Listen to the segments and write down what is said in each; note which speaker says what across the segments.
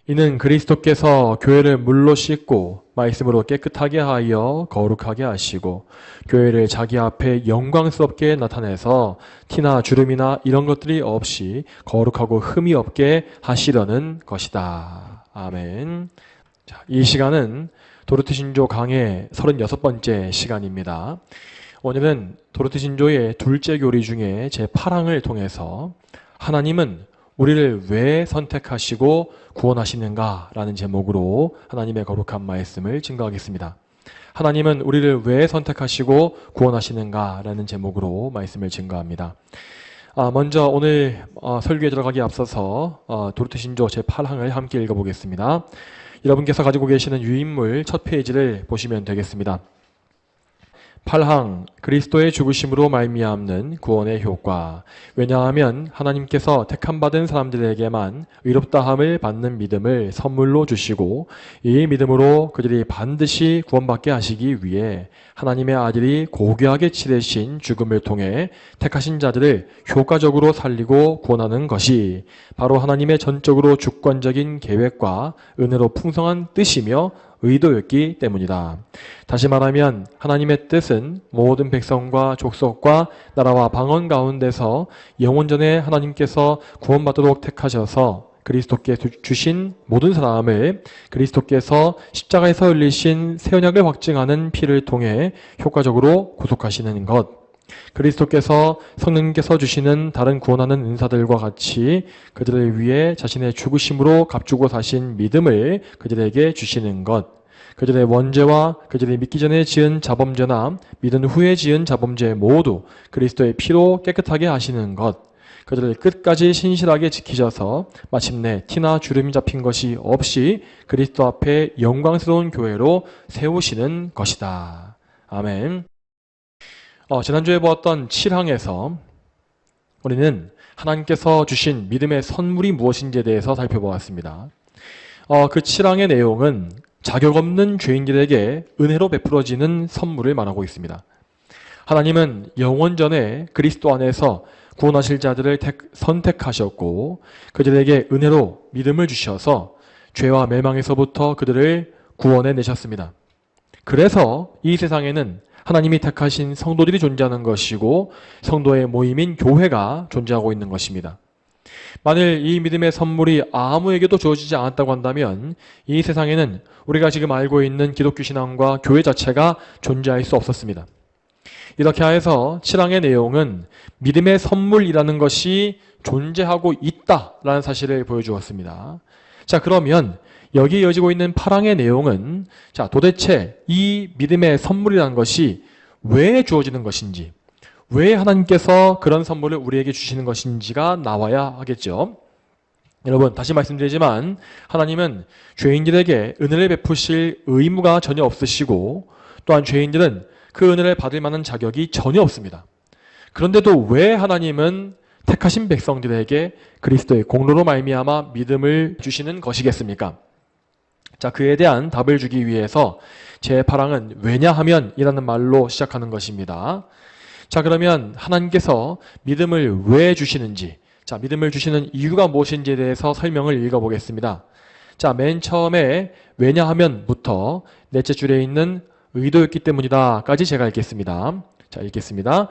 Speaker 1: 이는 그리스도께서 교회를 물로 씻고 말씀으로 깨끗하게 하여 거룩하게 하시고 교회를 자기 앞에 영광스럽게 나타내서 티나 주름이나 이런 것들이 없이 거룩하고 흠이 없게 하시려는 것이다. 아멘. 자, 이 시간은 도르트 신조 강의 36번째 시간입니다. 오늘은 도르트 신조의 둘째 교리 중에 제8항을 통해서 하나님은 우리를 왜 선택하시고 구원하시는가 라는 제목으로 하나님의 거룩한 말씀을 증거하겠습니다. 하나님은 우리를 왜 선택하시고 구원하시는가 라는 제목으로 말씀을 증거합니다. 먼저 오늘 설교에 들어가기 앞서서 도르트 신조 제8항을 함께 읽어보겠습니다. 여러분께서 가지고 계시는 유인물 첫 페이지를 보시면 되겠습니다. 8항 그리스도의 죽으심으로 말미암는 구원의 효과. 왜냐하면 하나님께서 택함받은 사람들에게만 의롭다함을 받는 믿음을 선물로 주시고 이 믿음으로 그들이 반드시 구원받게 하시기 위해 하나님의 아들이 고귀하게 치르신 죽음을 통해 택하신 자들을 효과적으로 살리고 구원하는 것이 바로 하나님의 전적으로 주권적인 계획과 은혜로 풍성한 뜻이며 의도였기 때문이다. 다시 말하면 하나님의 뜻은 모든 백성과 족속과 나라와 방언 가운데서 영원전에 하나님께서 구원받도록 택하셔서 그리스도께 주신 모든 사람을 그리스도께서 십자가에서 흘리신 새 언약을 확증하는 피를 통해 효과적으로 구속하시는 것. 그리스도께서 성령님께서 주시는 다른 구원하는 은사들과 같이 그들을 위해 자신의 죽으심으로 값주고 사신 믿음을 그들에게 주시는 것. 그들의 원죄와 그들이 믿기 전에 지은 자범죄나 믿은 후에 지은 자범죄 모두 그리스도의 피로 깨끗하게 하시는 것. 그들을 끝까지 신실하게 지키셔서 마침내 티나 주름이 잡힌 것이 없이 그리스도 앞에 영광스러운 교회로 세우시는 것이다. 아멘. 지난주에 보았던 7항에서 우리는 하나님께서 주신 믿음의 선물이 무엇인지에 대해서 살펴보았습니다. 그 7항의 내용은 자격 없는 죄인들에게 은혜로 베풀어지는 선물을 말하고 있습니다. 하나님은 영원전에 그리스도 안에서 구원하실 자들을 선택하셨고 그들에게 은혜로 믿음을 주셔서 죄와 멸망에서부터 그들을 구원해 내셨습니다. 그래서 이 세상에는 하나님이 택하신 성도들이 존재하는 것이고 성도의 모임인 교회가 존재하고 있는 것입니다. 만일 이 믿음의 선물이 아무에게도 주어지지 않았다고 한다면 이 세상에는 우리가 지금 알고 있는 기독교 신앙과 교회 자체가 존재할 수 없었습니다. 이렇게 해서 7항의 내용은 믿음의 선물이라는 것이 존재하고 있다라는 사실을 보여주었습니다. 자, 그러면 여기에 이어지고 있는 8항의 내용은 도대체 이 믿음의 선물이라는 것이 왜 주어지는 것인지, 왜 하나님께서 그런 선물을 우리에게 주시는 것인지가 나와야 하겠죠. 여러분, 다시 말씀드리지만 하나님은 죄인들에게 은혜를 베푸실 의무가 전혀 없으시고 또한 죄인들은 그 은혜를 받을 만한 자격이 전혀 없습니다. 그런데도 왜 하나님은 택하신 백성들에게 그리스도의 공로로 말미암아 믿음을 주시는 것이겠습니까? 자, 그에 대한 답을 주기 위해서 제8항은 왜냐하면 이라는 말로 시작하는 것입니다. 자, 그러면 하나님께서 믿음을 왜 주시는지, 믿음을 주시는 이유가 무엇인지에 대해서 설명을 읽어보겠습니다. 자, 맨 처음에 왜냐하면부터 넷째 줄에 있는 의도였기 때문이다까지 제가 읽겠습니다. 자, 읽겠습니다.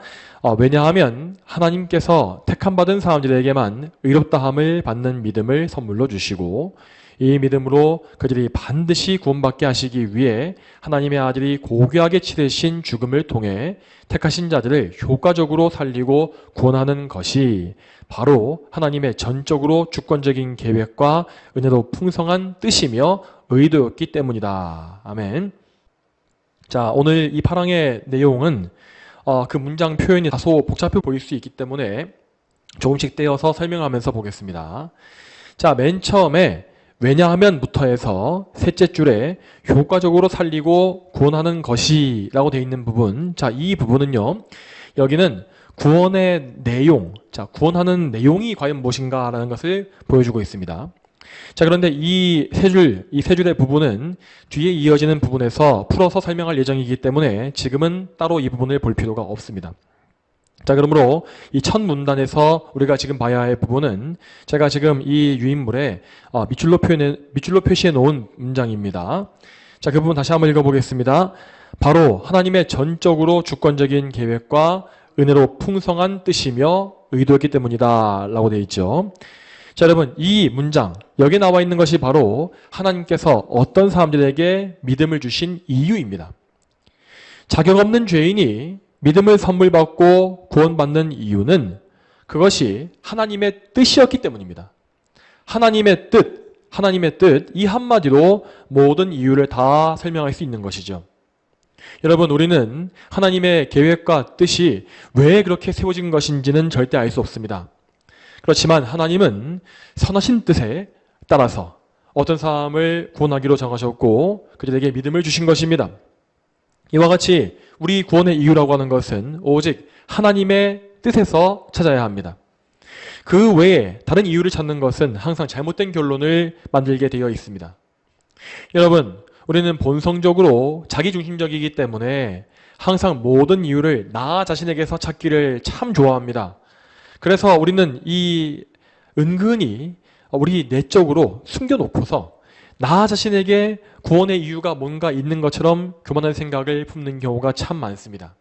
Speaker 1: 왜냐하면 하나님께서 택함받은 사람들에게만 의롭다함을 받는 믿음을 선물로 주시고 이 믿음으로 그들이 반드시 구원받게 하시기 위해 하나님의 아들이 고귀하게 치르신 죽음을 통해 택하신 자들을 효과적으로 살리고 구원하는 것이 바로 하나님의 전적으로 주권적인 계획과 은혜로 풍성한 뜻이며 의도였기 때문이다. 아멘. 자, 오늘 이 8항의 내용은 그 문장 표현이 다소 복잡해 보일 수 있기 때문에 조금씩 떼어서 설명하면서 보겠습니다. 자, 맨 처음에 왜냐하면부터 해서 셋째 줄에 효과적으로 살리고 구원하는 것이 라고 되어 있는 부분, 자, 이 부분은요, 여기는 구원의 내용, 구원하는 내용이 과연 무엇인가 라는 것을 보여주고 있습니다. 자, 그런데 이 세 줄의 부분은 뒤에 이어지는 부분에서 풀어서 설명할 예정이기 때문에 지금은 따로 이 부분을 볼 필요가 없습니다. 자, 그러므로 이 첫 문단에서 우리가 지금 봐야 할 부분은 제가 지금 이 유인물에 밑줄로 표시해 놓은 문장입니다. 자, 그 부분 다시 한번 읽어보겠습니다. 바로 하나님의 전적으로 주권적인 계획과 은혜로 풍성한 뜻이며 의도였기 때문이다 라고 되어 있죠. 자, 여러분, 이 문장, 여기 나와 있는 것이 바로 하나님께서 어떤 사람들에게 믿음을 주신 이유입니다. 자격 없는 죄인이 믿음을 선물 받고 구원받는 이유는 그것이 하나님의 뜻이었기 때문입니다. 하나님의 뜻, 이 한마디로 모든 이유를 다 설명할 수 있는 것이죠. 여러분, 우리는 하나님의 계획과 뜻이 왜 그렇게 세워진 것인지는 절대 알 수 없습니다. 그렇지만 하나님은 선하신 뜻에 따라서 어떤 사람을 구원하기로 정하셨고 그들에게 믿음을 주신 것입니다. 이와 같이 우리 구원의 이유라고 하는 것은 오직 하나님의 뜻에서 찾아야 합니다. 그 외에 다른 이유를 찾는 것은 항상 잘못된 결론을 만들게 되어 있습니다. 여러분, 우리는 본성적으로 자기중심적이기 때문에 항상 모든 이유를 나 자신에게서 찾기를 참 좋아합니다. 그래서 우리는 이 은근히 우리 내적으로 숨겨놓고서 나 자신에게 구원의 이유가 뭔가 있는 것처럼 교만한 생각을 품는 경우가 참 많습니다.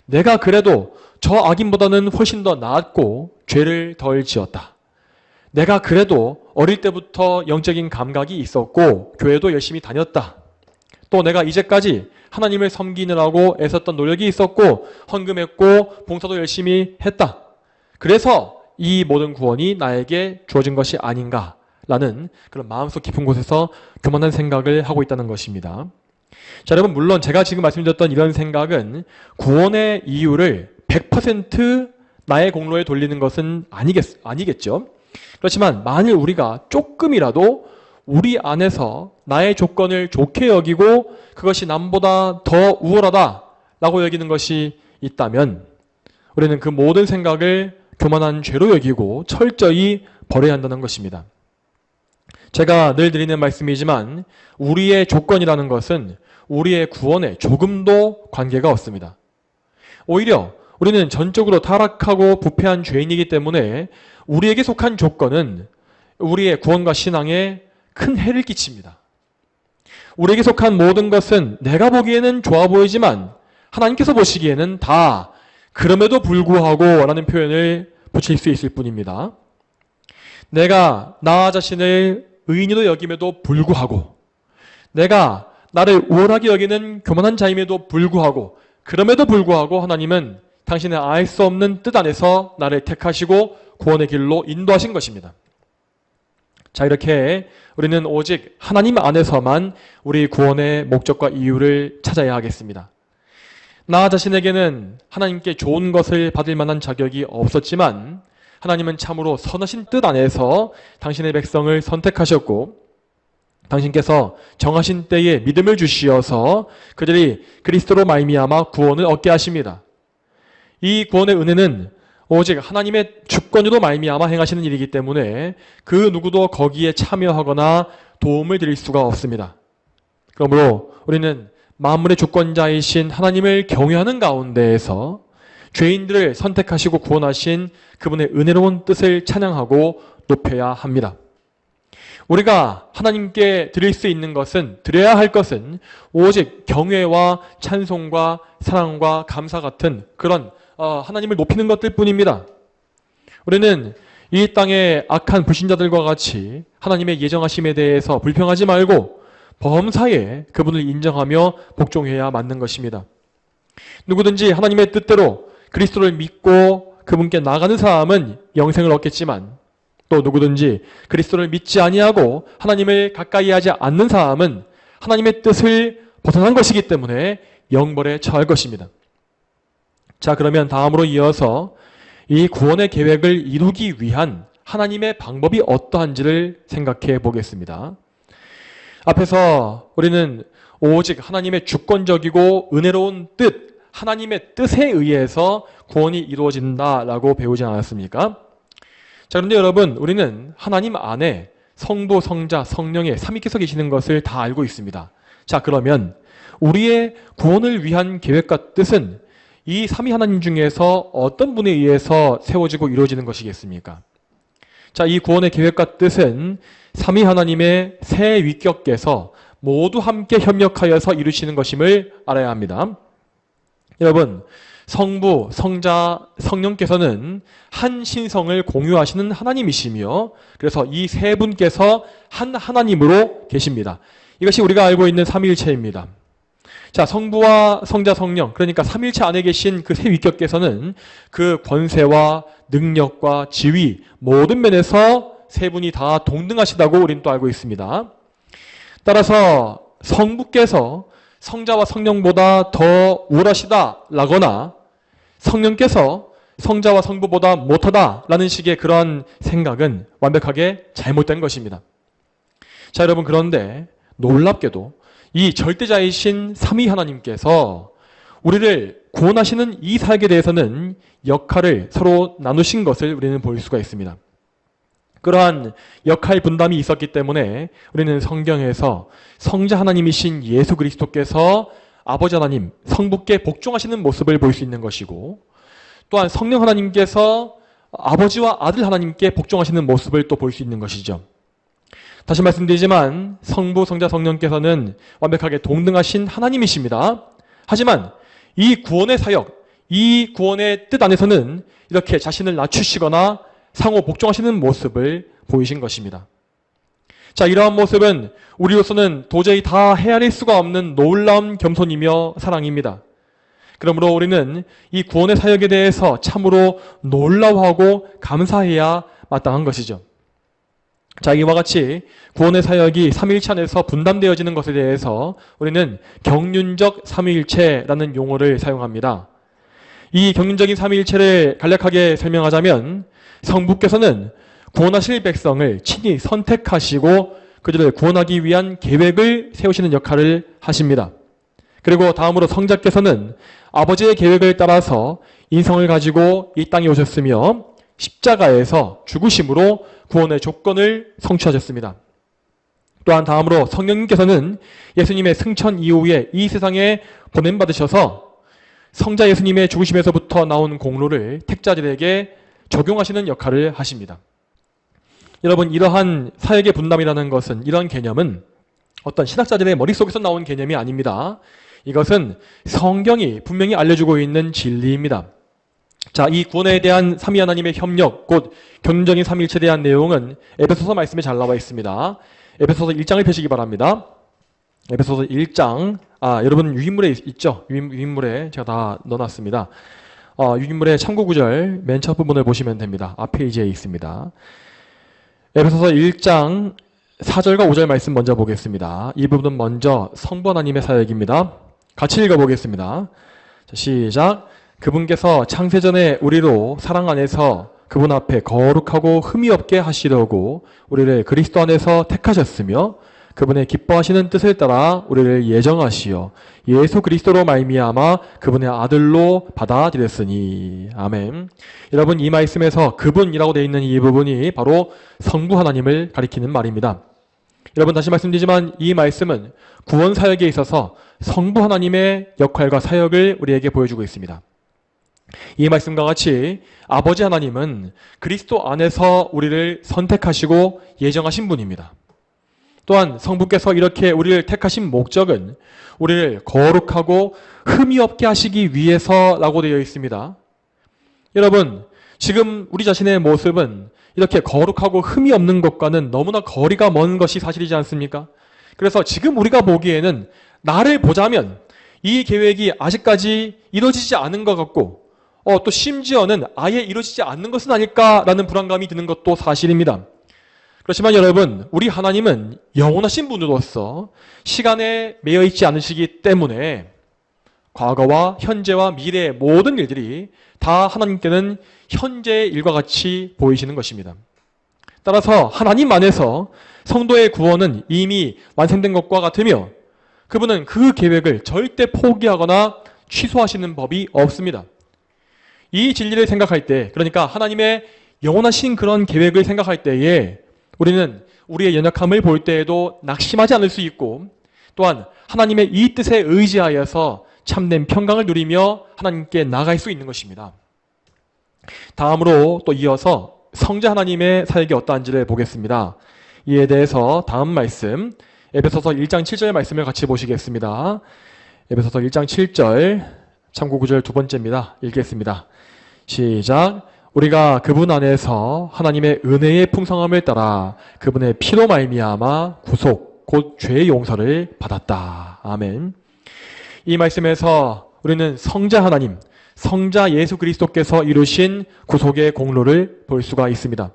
Speaker 1: 내가 그래도 저 악인보다는 훨씬 더 나았고 죄를 덜 지었다. 내가 그래도 어릴 때부터 영적인 감각이 있었고 교회도 열심히 다녔다. 또 내가 이제까지 하나님을 섬기느라고 애썼던 노력이 있었고 헌금했고 봉사도 열심히 했다. 그래서 이 모든 구원이 나에게 주어진 것이 아닌가라는 그런 마음속 깊은 곳에서 교만한 생각을 하고 있다는 것입니다. 자, 여러분, 물론 제가 지금 말씀드렸던 이런 생각은 구원의 이유를 100% 나의 공로에 돌리는 것은 아니겠죠. 그렇지만 만일 우리가 조금이라도 우리 안에서 나의 조건을 좋게 여기고 그것이 남보다 더 우월하다라고 여기는 것이 있다면 우리는 그 모든 생각을 교만한 죄로 여기고 철저히 버려야 한다는 것입니다. 제가 늘 드리는 말씀이지만 우리의 조건이라는 것은 우리의 구원에 조금도 관계가 없습니다. 오히려 우리는 전적으로 타락하고 부패한 죄인이기 때문에 우리에게 속한 조건은 우리의 구원과 신앙에 큰 해를 끼칩니다. 우리에게 속한 모든 것은 내가 보기에는 좋아 보이지만 하나님께서 보시기에는 다 그럼에도 불구하고 라는 표현을 붙일 수 있을 뿐입니다. 내가 나 자신을 의인으로 여김에도 불구하고 내가 나를 우월하게 여기는 교만한 자임에도 불구하고 그럼에도 불구하고 하나님은 당신의 알 수 없는 뜻 안에서 나를 택하시고 구원의 길로 인도하신 것입니다. 자, 이렇게 우리는 오직 하나님 안에서만 우리 구원의 목적과 이유를 찾아야 하겠습니다. 나 자신에게는 하나님께 좋은 것을 받을 만한 자격이 없었지만 하나님은 참으로 선하신 뜻 안에서 당신의 백성을 선택하셨고 당신께서 정하신 때에 믿음을 주시어서 그들이 그리스도로 말미암아 구원을 얻게 하십니다. 이 구원의 은혜는 오직 하나님의 주권으로 말미암아 행하시는 일이기 때문에 그 누구도 거기에 참여하거나 도움을 드릴 수가 없습니다. 그러므로 우리는 만물의 주권자이신 하나님을 경외하는 가운데에서 죄인들을 선택하시고 구원하신 그분의 은혜로운 뜻을 찬양하고 높여야 합니다. 우리가 하나님께 드릴 수 있는 것은, 드려야 할 것은 오직 경외와 찬송과 사랑과 감사 같은 그런 하나님을 높이는 것들 뿐입니다. 우리는 이 땅의 악한 불신자들과 같이 하나님의 예정하심에 대해서 불평하지 말고 범사에 그분을 인정하며 복종해야 맞는 것입니다. 누구든지 하나님의 뜻대로 그리스도를 믿고 그분께 나가는 사람은 영생을 얻겠지만 또 누구든지 그리스도를 믿지 아니하고 하나님을 가까이 하지 않는 사람은 하나님의 뜻을 벗어난 것이기 때문에 영벌에 처할 것입니다. 자, 그러면 다음으로 이어서 이 구원의 계획을 이루기 위한 하나님의 방법이 어떠한지를 생각해 보겠습니다. 앞에서 우리는 오직 하나님의 주권적이고 은혜로운 뜻, 하나님의 뜻에 의해서 구원이 이루어진다라고 배우지 않았습니까? 자, 그런데 여러분, 우리는 하나님 안에 성부, 성자, 성령의 삼위께서 계시는 것을 다 알고 있습니다. 자, 그러면 우리의 구원을 위한 계획과 뜻은 이 삼위 하나님 중에서 어떤 분에 의해서 세워지고 이루어지는 것이겠습니까? 자, 이 구원의 계획과 뜻은 삼위 하나님의 세 위격께서 모두 함께 협력하여서 이루시는 것임을 알아야 합니다. 여러분, 성부, 성자, 성령께서는 한 신성을 공유하시는 하나님이시며 그래서 이 세 분께서 한 하나님으로 계십니다. 이것이 우리가 알고 있는 삼위일체입니다. 자, 성부와 성자, 성령, 그러니까 삼위일체 안에 계신 그 세 위격께서는 그 권세와 능력과 지위 모든 면에서 세 분이 다 동등하시다고 우리는 또 알고 있습니다. 따라서 성부께서 성자와 성령보다 더 우월하시다라거나 성령께서 성자와 성부보다 못하다라는 식의 그런 생각은 완벽하게 잘못된 것입니다. 자, 여러분, 그런데 놀랍게도 이 절대자이신 삼위 하나님께서 우리를 구원하시는 이 사역에 대해서는 역할을 서로 나누신 것을 우리는 볼 수가 있습니다. 그러한 역할 분담이 있었기 때문에 우리는 성경에서 성자 하나님이신 예수 그리스도께서 아버지 하나님, 성부께 복종하시는 모습을 볼 수 있는 것이고 또한 성령 하나님께서 아버지와 아들 하나님께 복종하시는 모습을 또 볼 수 있는 것이죠. 다시 말씀드리지만 성부, 성자, 성령께서는 완벽하게 동등하신 하나님이십니다. 하지만 이 구원의 사역, 이 구원의 뜻 안에서는 이렇게 자신을 낮추시거나 상호 복종하시는 모습을 보이신 것입니다. 자, 이러한 모습은 우리로서는 도저히 다 헤아릴 수가 없는 놀라운 겸손이며 사랑입니다. 그러므로 우리는 이 구원의 사역에 대해서 참으로 놀라워하고 감사해야 마땅한 것이죠. 자, 이와 같이 구원의 사역이 삼위일체 안에서 분담되어지는 것에 대해서 우리는 경륜적 삼위일체라는 용어를 사용합니다. 이 경륜적인 삼위일체를 간략하게 설명하자면 성부께서는 구원하실 백성을 친히 선택하시고 그들을 구원하기 위한 계획을 세우시는 역할을 하십니다. 그리고 다음으로 성자께서는 아버지의 계획을 따라서 인성을 가지고 이 땅에 오셨으며 십자가에서 죽으심으로 구원의 조건을 성취하셨습니다. 또한 다음으로 성령님께서는 예수님의 승천 이후에 이 세상에 보냄받으셔서 성자 예수님의 죽으심에서부터 나온 공로를 택자들에게 적용하시는 역할을 하십니다. 여러분, 이러한 사역의 분담이라는 것은, 이런 개념은 어떤 신학자들의 머릿속에서 나온 개념이 아닙니다. 이것은 성경이 분명히 알려주고 있는 진리입니다. 자, 이 구원에 대한 삼위 하나님의 협력, 곧 경륜적인 삼위일체에 대한 내용은 에베소서 말씀에 잘 나와 있습니다. 에베소서 1장을 펴시기 바랍니다. 에베소서 1장, 여러분 유인물에 있죠? 유인물에 제가 다 넣어놨습니다. 유인물의 참고 구절 맨 첫 부분을 보시면 됩니다. 앞페이지에 있습니다. 에베소서 1장 4절과 5절 말씀 먼저 보겠습니다. 이 부분은 먼저 성부 하나님의 사역입니다. 같이 읽어보겠습니다. 자, 시작. 그분께서 창세전에 우리로 사랑 안에서 그분 앞에 거룩하고 흠이 없게 하시려고 우리를 그리스도 안에서 택하셨으며 그분의 기뻐하시는 뜻을 따라 우리를 예정하시어 예수 그리스도로 말미암아 그분의 아들로 받아들였으니. 아멘. 여러분, 이 말씀에서 그분이라고 되어 있는 이 부분이 바로 성부 하나님을 가리키는 말입니다. 여러분, 다시 말씀드리지만 이 말씀은 구원 사역에 있어서 성부 하나님의 역할과 사역을 우리에게 보여주고 있습니다. 이 말씀과 같이 아버지 하나님은 그리스도 안에서 우리를 선택하시고 예정하신 분입니다. 또한 성부께서 이렇게 우리를 택하신 목적은 우리를 거룩하고 흠이 없게 하시기 위해서라고 되어 있습니다. 여러분, 지금 우리 자신의 모습은 이렇게 거룩하고 흠이 없는 것과는 너무나 거리가 먼 것이 사실이지 않습니까? 그래서 지금 우리가 보기에는 나를 보자면 이 계획이 아직까지 이루어지지 않은 것 같고 또 심지어는 아예 이루어지지 않는 것은 아닐까라는 불안감이 드는 것도 사실입니다. 그렇지만 여러분, 우리 하나님은 영원하신 분으로서 시간에 매여 있지 않으시기 때문에 과거와 현재와 미래의 모든 일들이 다 하나님께는 현재의 일과 같이 보이시는 것입니다. 따라서 하나님 안에서 성도의 구원은 이미 완성된 것과 같으며 그분은 그 계획을 절대 포기하거나 취소하시는 법이 없습니다. 이 진리를 생각할 때, 그러니까 하나님의 영원하신 그런 계획을 생각할 때에 우리는 우리의 연약함을 볼 때에도 낙심하지 않을 수 있고 또한 하나님의 이 뜻에 의지하여서 참된 평강을 누리며 하나님께 나아갈 수 있는 것입니다. 다음으로 또 이어서 성자 하나님의 사역이 어떠한지를 보겠습니다. 이에 대해서 다음 말씀 에베소서 1장 7절 말씀을 같이 보시겠습니다. 에베소서 1장 7절 참고 구절 두 번째입니다. 읽겠습니다. 시작. 우리가 그분 안에서 하나님의 은혜의 풍성함을 따라 그분의 피로 말미암아 구속 곧 죄의 용서를 받았다. 아멘. 이 말씀에서 우리는 성자 하나님, 성자 예수 그리스도께서 이루신 구속의 공로를 볼 수가 있습니다.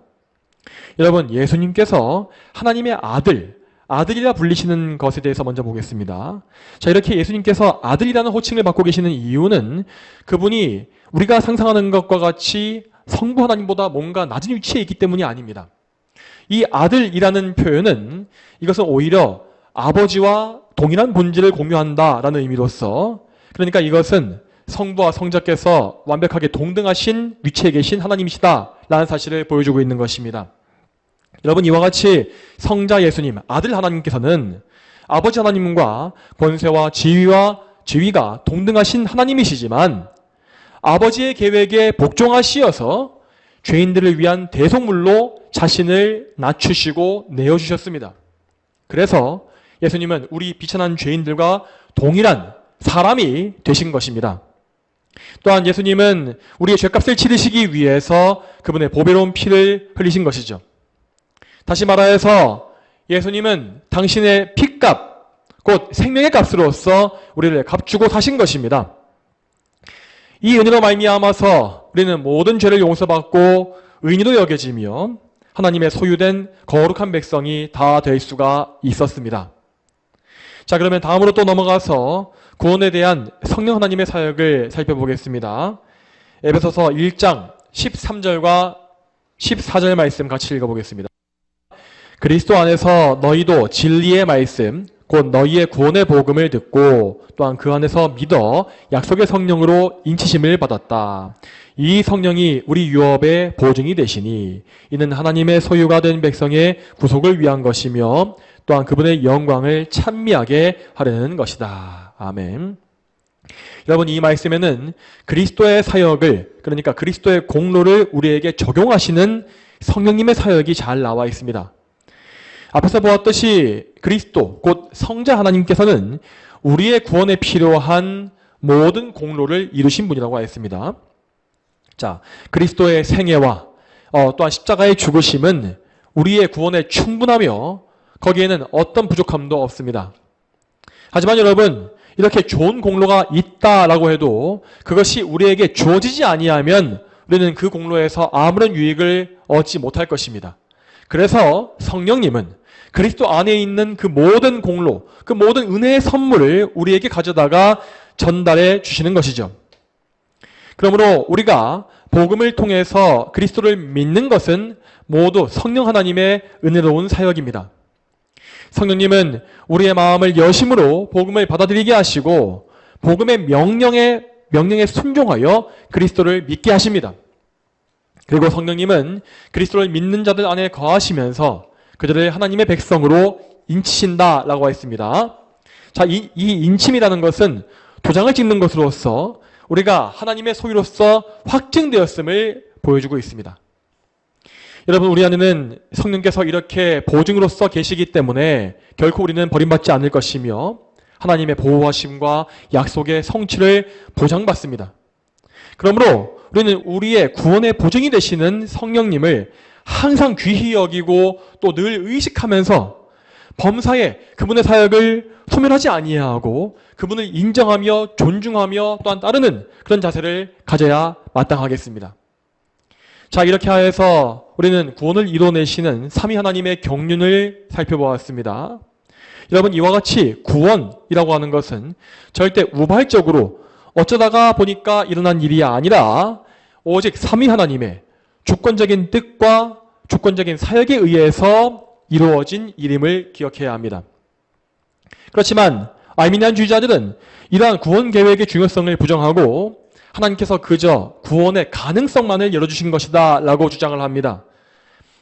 Speaker 1: 여러분, 예수님께서 하나님의 아들이라 불리시는 것에 대해서 먼저 보겠습니다. 자, 이렇게 예수님께서 아들이라는 호칭을 받고 계시는 이유는 그분이 우리가 상상하는 것과 같이 성부 하나님보다 뭔가 낮은 위치에 있기 때문이 아닙니다. 이 아들이라는 표현은 이것은 오히려 아버지와 동일한 본질을 공유한다라는 의미로서, 그러니까 이것은 성부와 성자께서 완벽하게 동등하신 위치에 계신 하나님이시다라는 사실을 보여주고 있는 것입니다. 여러분, 이와 같이 성자 예수님, 아들 하나님께서는 아버지 하나님과 권세와 지위가 동등하신 하나님이시지만 아버지의 계획에 복종하시어서 죄인들을 위한 대속물로 자신을 낮추시고 내어주셨습니다. 그래서 예수님은 우리 비천한 죄인들과 동일한 사람이 되신 것입니다. 또한 예수님은 우리의 죄값을 치르시기 위해서 그분의 보배로운 피를 흘리신 것이죠. 다시 말하여서 예수님은 당신의 피값, 곧 생명의 값으로서 우리를 값주고 사신 것입니다. 이 은혜로 말미암아서 우리는 모든 죄를 용서받고 의인으로 여겨지며 하나님의 소유된 거룩한 백성이 다 될 수가 있었습니다. 자, 그러면 다음으로 또 넘어가서 구원에 대한 성령 하나님의 사역을 살펴보겠습니다. 에베소서 1장 13절과 14절 말씀 같이 읽어보겠습니다. 그리스도 안에서 너희도 진리의 말씀, 곧 너희의 구원의 복음을 듣고 또한 그 안에서 믿어 약속의 성령으로 인치심을 받았다. 이 성령이 우리 유업의 보증이 되시니 이는 하나님의 소유가 된 백성의 구속을 위한 것이며 또한 그분의 영광을 찬미하게 하려는 것이다. 아멘. 여러분, 이 말씀에는 그리스도의 사역을, 그러니까 그리스도의 공로를 우리에게 적용하시는 성령님의 사역이 잘 나와 있습니다. 앞에서 보았듯이 그리스도, 곧 성자 하나님께서는 우리의 구원에 필요한 모든 공로를 이루신 분이라고 하였습니다. 자, 그리스도의 생애와 또한 십자가의 죽으심은 우리의 구원에 충분하며 거기에는 어떤 부족함도 없습니다. 하지만 여러분, 이렇게 좋은 공로가 있다라고 해도 그것이 우리에게 주어지지 아니하면 우리는 그 공로에서 아무런 유익을 얻지 못할 것입니다. 그래서 성령님은 그리스도 안에 있는 그 모든 공로, 그 모든 은혜의 선물을 우리에게 가져다가 전달해 주시는 것이죠. 그러므로 우리가 복음을 통해서 그리스도를 믿는 것은 모두 성령 하나님의 은혜로운 사역입니다. 성령님은 우리의 마음을 여심으로 복음을 받아들이게 하시고 복음의 명령에 순종하여 그리스도를 믿게 하십니다. 그리고 성령님은 그리스도를 믿는 자들 안에 거하시면서 그들을 하나님의 백성으로 인치신다라고 했습니다. 자, 이 인침이라는 것은 도장을 찍는 것으로서 우리가 하나님의 소유로서 확증되었음을 보여주고 있습니다. 여러분, 우리 안에는 성령께서 이렇게 보증으로서 계시기 때문에 결코 우리는 버림받지 않을 것이며 하나님의 보호하심과 약속의 성취를 보장받습니다. 그러므로 우리는 우리의 구원의 보증이 되시는 성령님을 항상 귀히 여기고 또 늘 의식하면서 범사에 그분의 사역을 소멸하지 아니하고 그분을 인정하며 존중하며 또한 따르는 그런 자세를 가져야 마땅하겠습니다. 자, 이렇게 하여서 우리는 구원을 이뤄내시는 삼위 하나님의 경륜을 살펴보았습니다. 여러분, 이와 같이 구원이라고 하는 것은 절대 우발적으로 어쩌다가 보니까 일어난 일이 아니라 오직 삼위 하나님의 주권적인 뜻과 주권적인 사역에 의해서 이루어진 일임을 기억해야 합니다. 그렇지만 아르미니안주의자들은 이러한 구원 계획의 중요성을 부정하고 하나님께서 그저 구원의 가능성만을 열어주신 것이다 라고 주장을 합니다.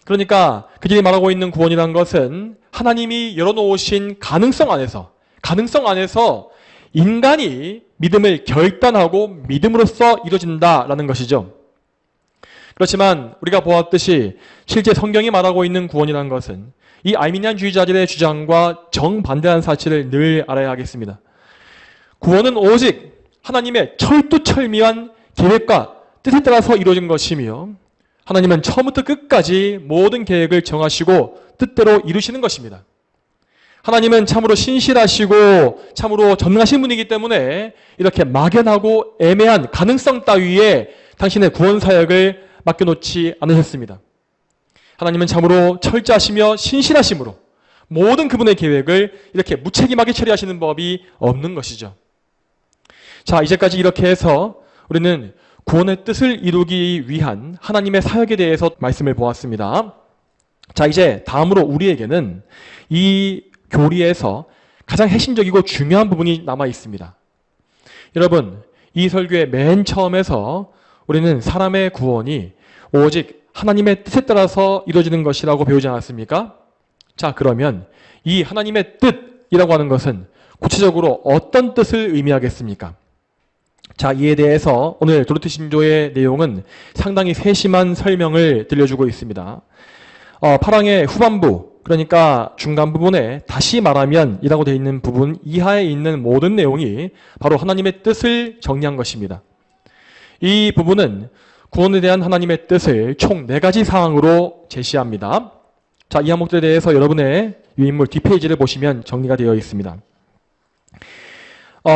Speaker 1: 그러니까 그들이 말하고 있는 구원이란 것은 하나님이 열어놓으신 가능성 안에서 인간이 믿음을 결단하고 믿음으로써 이루어진다라는 것이죠. 그렇지만 우리가 보았듯이 실제 성경이 말하고 있는 구원이라는 것은 이 아르미니안주의자들의 주장과 정반대한 사실을 늘 알아야 하겠습니다. 구원은 오직 하나님의 철두철미한 계획과 뜻에 따라서 이루어진 것이며 하나님은 처음부터 끝까지 모든 계획을 정하시고 뜻대로 이루시는 것입니다. 하나님은 참으로 신실하시고 참으로 전능하신 분이기 때문에 이렇게 막연하고 애매한 가능성 따위에 당신의 구원 사역을 맡겨놓지 않으셨습니다. 하나님은 참으로 철저하시며 신실하심으로 모든 그분의 계획을 이렇게 무책임하게 처리하시는 법이 없는 것이죠. 자, 이제까지 이렇게 해서 우리는 구원의 뜻을 이루기 위한 하나님의 사역에 대해서 말씀을 보았습니다. 자, 이제 다음으로 우리에게는 이 교리에서 가장 핵심적이고 중요한 부분이 남아 있습니다. 여러분, 이 설교의 맨 처음에서 우리는 사람의 구원이 오직 하나님의 뜻에 따라서 이루어지는 것이라고 배우지 않았습니까? 자, 그러면 이 하나님의 뜻이라고 하는 것은 구체적으로 어떤 뜻을 의미하겠습니까? 자, 이에 대해서 오늘 도르트 신조의 내용은 상당히 세심한 설명을 들려주고 있습니다. 8항의 후반부, 그러니까 중간 부분에 다시 말하면 이라고 되어 있는 부분 이하에 있는 모든 내용이 바로 하나님의 뜻을 정리한 것입니다. 이 부분은 구원에 대한 하나님의 뜻을 총 4가지 사항으로 제시합니다. 자, 이 항목들에 대해서 여러분의 유인물 뒷페이지를 보시면 정리가 되어 있습니다.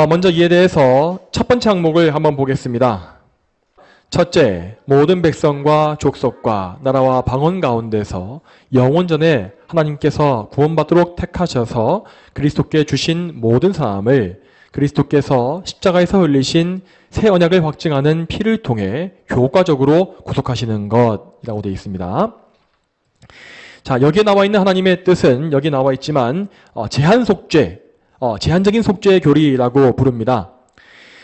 Speaker 1: 먼저 이에 대해서 첫 번째 항목을 한번 보겠습니다. 첫째, 모든 백성과 족속과 나라와 방언 가운데서 영원전에 하나님께서 구원받도록 택하셔서 그리스도께 주신 모든 사람을 그리스도께서 십자가에서 흘리신 새 언약을 확증하는 피를 통해 효과적으로 구속하시는 것이라고 되어 있습니다. 자, 여기에 나와 있는 하나님의 뜻은 여기 나와 있지만 제한 속죄, 제한적인 속죄의 교리라고 부릅니다.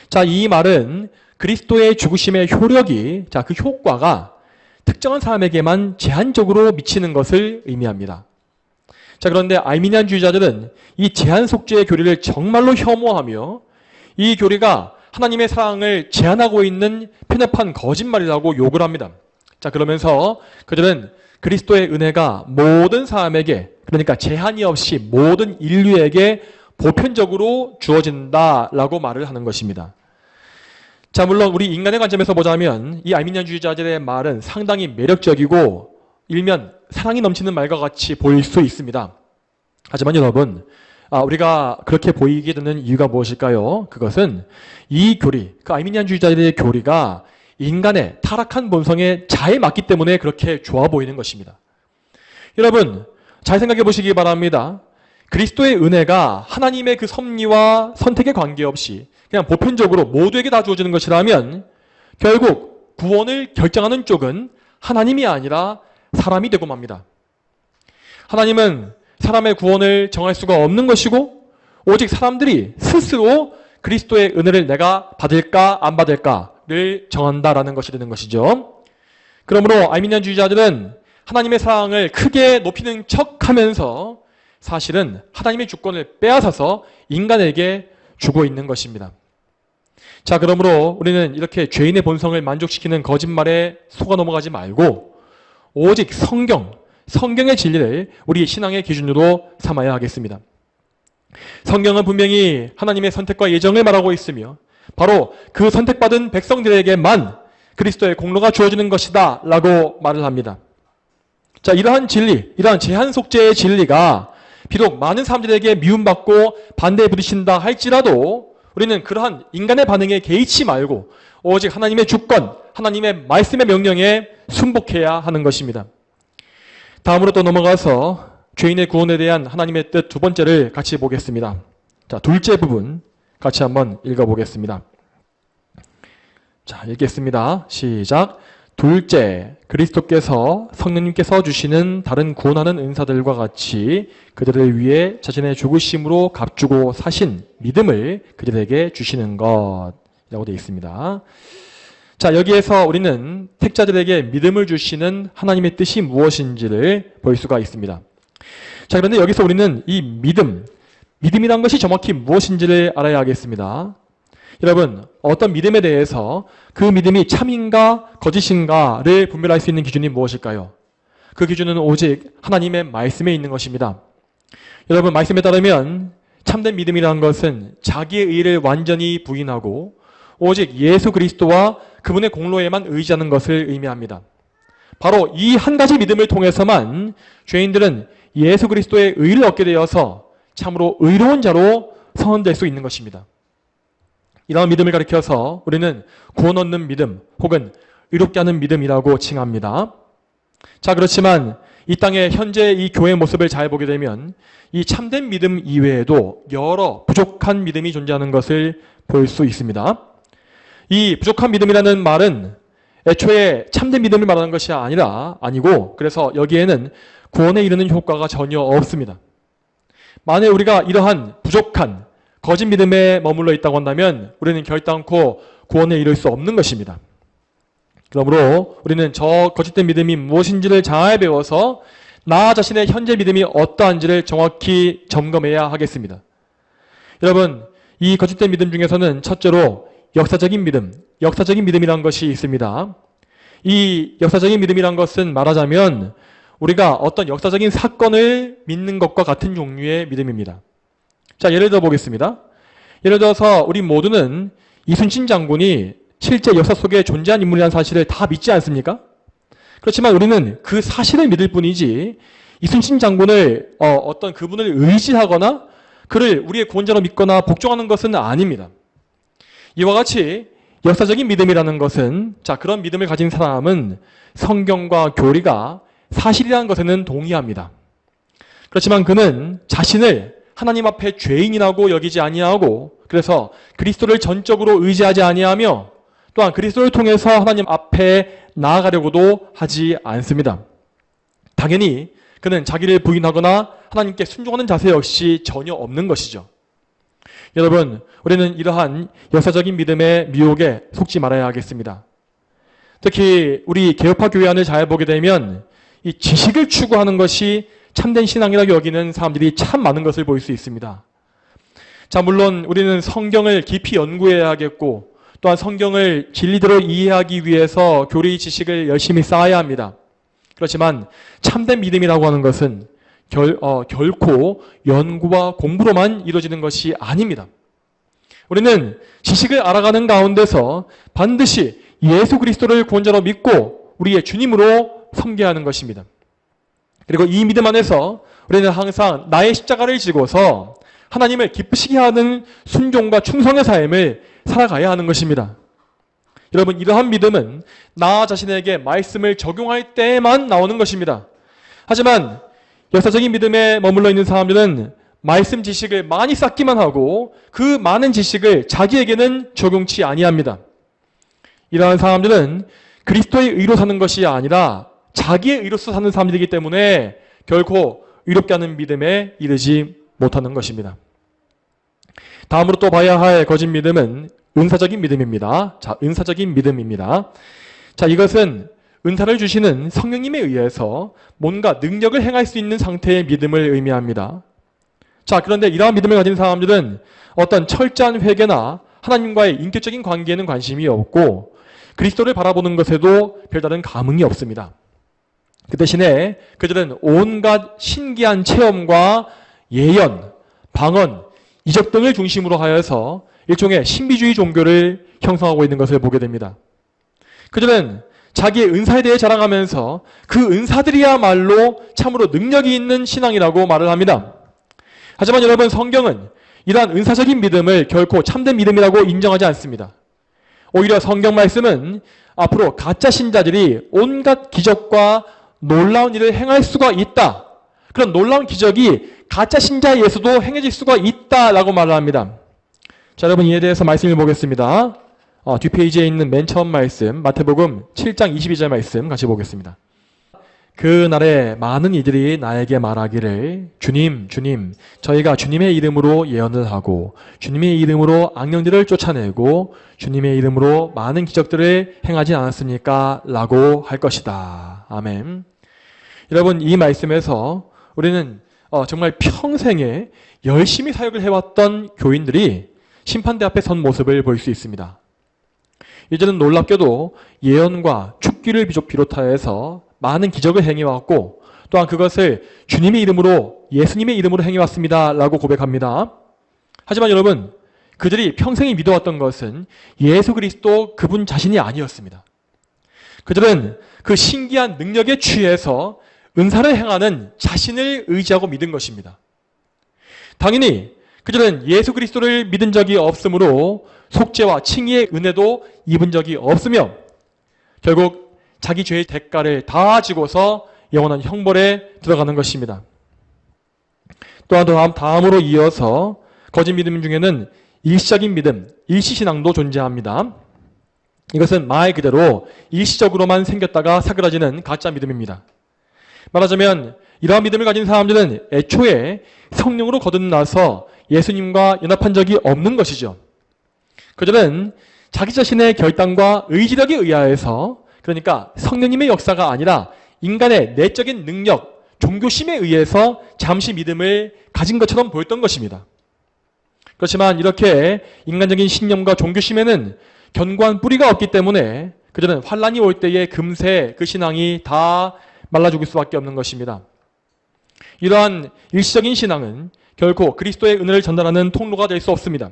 Speaker 1: 자, 이 말은 그리스도의 죽으심의 효력이, 자, 그 효과가 특정한 사람에게만 제한적으로 미치는 것을 의미합니다. 자, 그런데 아르미니안주의자들은 이 제한 속죄의 교리를 정말로 혐오하며 이 교리가 하나님의 사랑을 제한하고 있는 편협한 거짓말이라고 욕을 합니다. 자, 그러면서 그들은 그리스도의 은혜가 모든 사람에게, 그러니까 제한이 없이 모든 인류에게 보편적으로 주어진다라고 말을 하는 것입니다. 자, 물론 우리 인간의 관점에서 보자면 이 아르미니안주의자들의 말은 상당히 매력적이고 일면 사랑이 넘치는 말과 같이 보일 수 있습니다. 하지만 여러분, 우리가 그렇게 보이게 되는 이유가 무엇일까요? 그것은 이 교리, 그 아르미니안주의자들의 교리가 인간의 타락한 본성에 잘 맞기 때문에 그렇게 좋아 보이는 것입니다. 여러분, 잘 생각해 보시기 바랍니다. 그리스도의 은혜가 하나님의 그 섭리와 선택에 관계없이 그냥 보편적으로 모두에게 다 주어지는 것이라면 결국 구원을 결정하는 쪽은 하나님이 아니라 사람이 되고 맙니다. 하나님은 사람의 구원을 정할 수가 없는 것이고 오직 사람들이 스스로 그리스도의 은혜를 내가 받을까 안 받을까를 정한다라는 것이 되는 것이죠. 그러므로 아르미니안주의자들은 하나님의 사랑을 크게 높이는 척하면서 사실은 하나님의 주권을 빼앗아서 인간에게 주고 있는 것입니다. 자, 그러므로 우리는 이렇게 죄인의 본성을 만족시키는 거짓말에 속아 넘어가지 말고 오직 성경의 진리를 우리 신앙의 기준으로 삼아야 하겠습니다. 성경은 분명히 하나님의 선택과 예정을 말하고 있으며 바로 그 선택받은 백성들에게만 그리스도의 공로가 주어지는 것이다 라고 말을 합니다. 자, 이러한 진리, 이러한 제한 속죄의 진리가 비록 많은 사람들에게 미움받고 반대에 부딪힌다 할지라도 우리는 그러한 인간의 반응에 개의치 말고 오직 하나님의 주권, 하나님의 말씀의 명령에 순복해야 하는 것입니다. 다음으로 또 넘어가서 죄인의 구원에 대한 하나님의 뜻 두 번째를 같이 보겠습니다. 자, 둘째 부분 같이 한번 읽어보겠습니다. 자, 읽겠습니다. 시작. 둘째, 그리스도께서 성령님께서 주시는 다른 구원하는 은사들과 같이 그들을 위해 자신의 죽으심으로 값주고 사신 믿음을 그들에게 주시는 것이라고 되어 있습니다. 자, 여기에서 우리는 택자들에게 믿음을 주시는 하나님의 뜻이 무엇인지를 볼 수가 있습니다. 자, 그런데 여기서 우리는 이 믿음이란 것이 정확히 무엇인지를 알아야 하겠습니다. 여러분, 어떤 믿음에 대해서 그 믿음이 참인가 거짓인가를 분별할 수 있는 기준이 무엇일까요? 그 기준은 오직 하나님의 말씀에 있는 것입니다. 여러분, 말씀에 따르면 참된 믿음이라는 것은 자기의 의를 완전히 부인하고 오직 예수 그리스도와 그분의 공로에만 의지하는 것을 의미합니다. 바로 이 한 가지 믿음을 통해서만 죄인들은 예수 그리스도의 의를 얻게 되어서 참으로 의로운 자로 선언될 수 있는 것입니다. 이러한 믿음을 가리켜서 우리는 구원 얻는 믿음 혹은 의롭게 하는 믿음이라고 칭합니다. 자, 그렇지만 이 땅의 현재 이 교회의 모습을 잘 보게 되면 이 참된 믿음 이외에도 여러 부족한 믿음이 존재하는 것을 볼 수 있습니다. 이 부족한 믿음이라는 말은 애초에 참된 믿음을 말하는 것이 아니고 그래서 여기에는 구원에 이르는 효과가 전혀 없습니다. 만약 우리가 이러한 부족한 거짓 믿음에 머물러 있다고 한다면 우리는 결단코 구원에 이를 수 없는 것입니다. 그러므로 우리는 저 거짓된 믿음이 무엇인지를 잘 배워서 나 자신의 현재 믿음이 어떠한지를 정확히 점검해야 하겠습니다. 여러분, 이 거짓된 믿음 중에서는 첫째로 역사적인 믿음이란 것이 있습니다. 이 역사적인 믿음이란 것은 말하자면 우리가 어떤 역사적인 사건을 믿는 것과 같은 종류의 믿음입니다. 자, 예를 들어 보겠습니다. 예를 들어서 우리 모두는 이순신 장군이 실제 역사 속에 존재한 인물이라는 사실을 다 믿지 않습니까? 그렇지만 우리는 그 사실을 믿을 뿐이지 이순신 장군을 어떤 그분을 의지하거나 그를 우리의 구원자로 믿거나 복종하는 것은 아닙니다. 이와 같이 역사적인 믿음이라는 것은 그런 믿음을 가진 사람은 성경과 교리가 사실이라는 것에는 동의합니다. 그렇지만 그는 자신을 하나님 앞에 죄인이라고 여기지 아니하고 그래서 그리스도를 전적으로 의지하지 아니하며 또한 그리스도를 통해서 하나님 앞에 나아가려고도 하지 않습니다. 당연히 그는 자기를 부인하거나 하나님께 순종하는 자세 역시 전혀 없는 것이죠. 여러분, 우리는 이러한 역사적인 믿음의 미혹에 속지 말아야 하겠습니다. 특히 우리 개혁파 교회 안을 잘 보게 되면 이 지식을 추구하는 것이 참된 신앙이라고 여기는 사람들이 참 많은 것을 볼 수 있습니다. 자, 물론 우리는 성경을 깊이 연구해야 하겠고 또한 성경을 진리대로 이해하기 위해서 교리 지식을 열심히 쌓아야 합니다. 그렇지만 참된 믿음이라고 하는 것은 결코 연구와 공부로만 이루어지는 것이 아닙니다. 우리는 지식을 알아가는 가운데서 반드시 예수 그리스도를 구원자로 믿고 우리의 주님으로 섬겨야 하는 것입니다. 그리고 이 믿음 안에서 우리는 항상 나의 십자가를 지고서 하나님을 기쁘시게 하는 순종과 충성의 삶을 살아가야 하는 것입니다. 여러분, 이러한 믿음은 나 자신에게 말씀을 적용할 때만 나오는 것입니다. 하지만 역사적인 믿음에 머물러 있는 사람들은 말씀 지식을 많이 쌓기만 하고 그 많은 지식을 자기에게는 적용치 아니합니다. 이러한 사람들은 그리스도의 의로 사는 것이 아니라 자기의 의로서 사는 사람들이기 때문에 결코 의롭게 하는 믿음에 이르지 못하는 것입니다. 다음으로 또 봐야 할 거짓 믿음은 은사적인 믿음입니다. 자, 은사적인 믿음입니다. 자, 이것은 은사를 주시는 성령님에 의해서 뭔가 능력을 행할 수 있는 상태의 믿음을 의미합니다. 자, 그런데 이러한 믿음을 가진 사람들은 어떤 철저한 회개나 하나님과의 인격적인 관계에는 관심이 없고 그리스도를 바라보는 것에도 별다른 감흥이 없습니다. 그 대신에 그들은 온갖 신기한 체험과 예언, 방언, 이적 등을 중심으로 하여서 일종의 신비주의 종교를 형성하고 있는 것을 보게 됩니다. 그들은 자기의 은사에 대해 자랑하면서 그 은사들이야말로 참으로 능력이 있는 신앙이라고 말을 합니다. 하지만 여러분, 성경은 이러한 은사적인 믿음을 결코 참된 믿음이라고 인정하지 않습니다. 오히려 성경 말씀은 앞으로 가짜 신자들이 온갖 기적과 놀라운 일을 행할 수가 있다. 그런 놀라운 기적이 가짜 신자에 의해서도 행해질 수가 있다라고 말을 합니다. 자, 여러분, 이에 대해서 말씀을 보겠습니다. 뒷페이지에 있는 맨 처음 말씀, 마태복음 7장 22절 말씀 같이 보겠습니다. 그 날에 많은 이들이 나에게 말하기를 주님, 주님, 저희가 주님의 이름으로 예언을 하고 주님의 이름으로 악령들을 쫓아내고 주님의 이름으로 많은 기적들을 행하지 않았습니까? 라고 할 것이다. 아멘. 여러분, 이 말씀에서 우리는 정말 평생에 열심히 사역을 해왔던 교인들이 심판대 앞에 선 모습을 볼 수 있습니다. 이제는 놀랍게도 예언과 축기를 비롯하여서 많은 기적을 행해왔고 또한 그것을 주님의 이름으로 예수님의 이름으로 행해왔습니다 라고 고백합니다. 하지만 여러분, 그들이 평생에 믿어왔던 것은 예수 그리스도 그분 자신이 아니었습니다. 그들은 그 신기한 능력에 취해서 은사를 행하는 자신을 의지하고 믿은 것입니다. 당연히 그들은 예수 그리스도를 믿은 적이 없으므로 속죄와 칭의의 은혜도 입은 적이 없으며 결국 자기 죄의 대가를 다 지고서 영원한 형벌에 들어가는 것입니다. 또한 다음으로 이어서 거짓 믿음 중에는 일시적인 믿음, 일시신앙도 존재합니다. 이것은 말 그대로 일시적으로만 생겼다가 사그라지는 가짜 믿음입니다. 말하자면 이러한 믿음을 가진 사람들은 애초에 성령으로 거듭나서 예수님과 연합한 적이 없는 것이죠. 그들은 자기 자신의 결단과 의지력에 의하여서, 그러니까 성령님의 역사가 아니라 인간의 내적인 능력, 종교심에 의해서 잠시 믿음을 가진 것처럼 보였던 것입니다. 그렇지만 이렇게 인간적인 신념과 종교심에는 견고한 뿌리가 없기 때문에 그들은 환란이 올 때에 금세 그 신앙이 다 말라 죽을 수밖에 없는 것입니다. 이러한 일시적인 신앙은 결코 그리스도의 은혜를 전달하는 통로가 될 수 없습니다.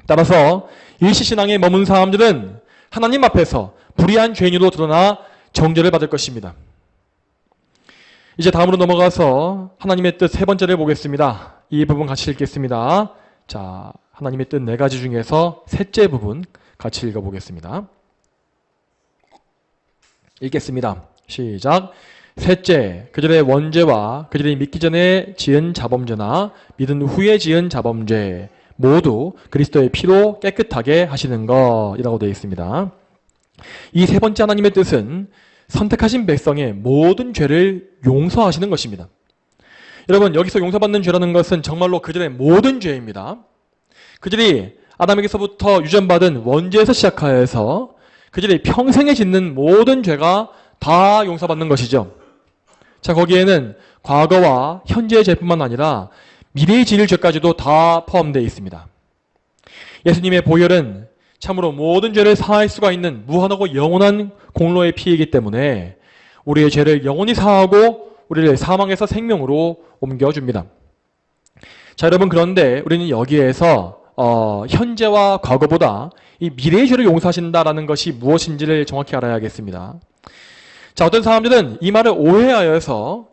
Speaker 1: 따라서 일시신앙에 머문 사람들은 하나님 앞에서 불의한 죄인으로 드러나 정죄를 받을 것입니다. 이제 다음으로 넘어가서 하나님의 뜻 세 번째를 보겠습니다. 이 부분 같이 읽겠습니다. 자, 하나님의 뜻 네 가지 중에서 셋째 부분 같이 읽어보겠습니다. 읽겠습니다. 시작. 셋째, 그들의 원죄와 그들이 믿기 전에 지은 자범죄나 믿은 후에 지은 자범죄 모두 그리스도의 피로 깨끗하게 하시는 것이라고 되어 있습니다. 이 세 번째 하나님의 뜻은 선택하신 백성의 모든 죄를 용서하시는 것입니다. 여러분, 여기서 용서받는 죄라는 것은 정말로 그들의 모든 죄입니다. 그들이 아담에게서부터 유전받은 원죄에서 시작하여서 그들이 평생에 짓는 모든 죄가 다 용서받는 것이죠. 자, 거기에는 과거와 현재의 죄뿐만 아니라 미래의 지을 죄까지도 다 포함되어 있습니다. 예수님의 보혈은 참으로 모든 죄를 사할 수가 있는 무한하고 영원한 공로의 피이기 때문에 우리의 죄를 영원히 사하고 우리를 사망에서 생명으로 옮겨줍니다. 자, 여러분, 그런데 우리는 여기에서 현재와 과거보다 이 미래의 죄를 용서하신다라는 것이 무엇인지를 정확히 알아야겠습니다. 자, 어떤 사람들은 이 말을 오해하여서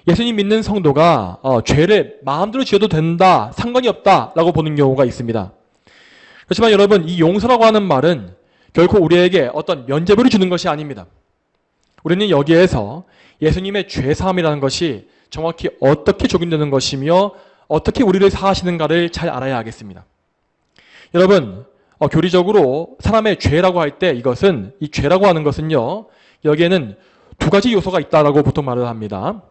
Speaker 1: 예수님 믿는 성도가 죄를 마음대로 지어도 된다, 상관이 없다라고 보는 경우가 있습니다. 그렇지만 여러분, 이 용서라고 하는 말은 결코 우리에게 어떤 면죄부를 주는 것이 아닙니다. 우리는 여기에서 예수님의 죄사함이라는 것이 정확히 어떻게 적용되는 것이며 어떻게 우리를 사하시는가를 잘 알아야 하겠습니다. 여러분, 교리적으로 사람의 죄라고 할 때 이것은, 이 죄라고 하는 것은요, 여기에는 두 가지 요소가 있다라고 보통 말을 합니다.